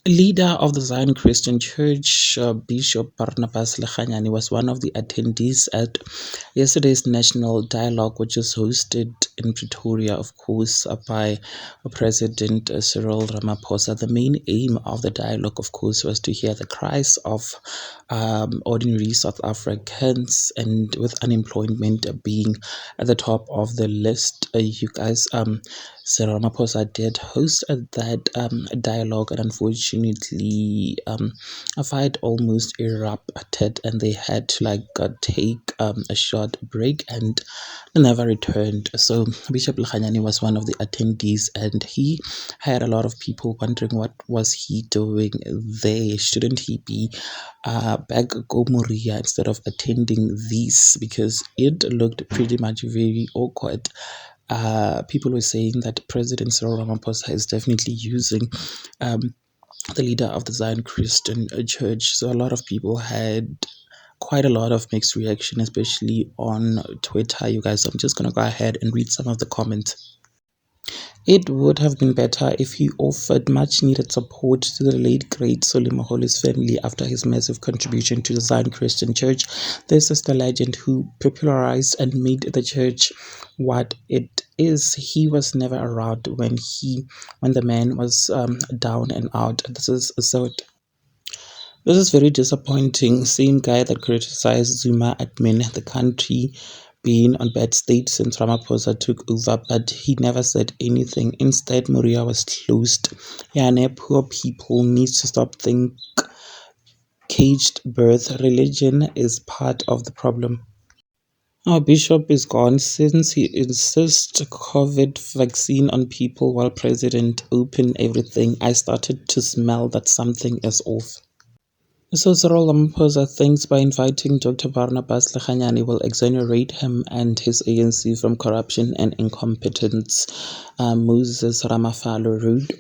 Leader of the Zion Christian Church, Bishop Barnabas Lechanyani, was one of the attendees at yesterday's National Dialogue, which was hosted in Pretoria, of course, by President Cyril Ramaphosa. The main aim of the dialogue, of course, was to hear the cries of ordinary South Africans, and with unemployment being at the top of the list, you guys, Cyril Ramaphosa did host that dialogue, and unfortunately, a fight almost erupted, and they had to take a short break and never returned. So Bishop Lechanyani was one of the attendees, and he had a lot of people wondering what was he doing there. Shouldn't he be back go Moria instead of attending these, because it looked pretty much very awkward. People were saying that President Cyril Ramaphosa is definitely using the leader of the Zion Christian Church. So a lot of people had quite a lot of mixed reaction, especially on Twitter, you guys. So I'm just going to go ahead and read some of the comments. It would have been better if he offered much needed support to the late great Solimaholi's family after his massive contribution to the Zion Christian Church. This is the legend who popularized and made the church what it is. He was never around when the man was down and out. This is very disappointing. Same guy that criticized Zuma admin the country being on bad state since Ramaphosa took over, but he never said anything. Instead, Moria was closed. Yane, poor people need to stop think caged birth. Religion is part of the problem. Our bishop is gone since he insists COVID vaccine on people while president open everything. I started to smell that something is off. So Cyril Ramaphosa thinks by inviting Dr. Barnabas Lechanyani will exonerate him and his ANC from corruption and incompetence. Moses Ramafalo wrote.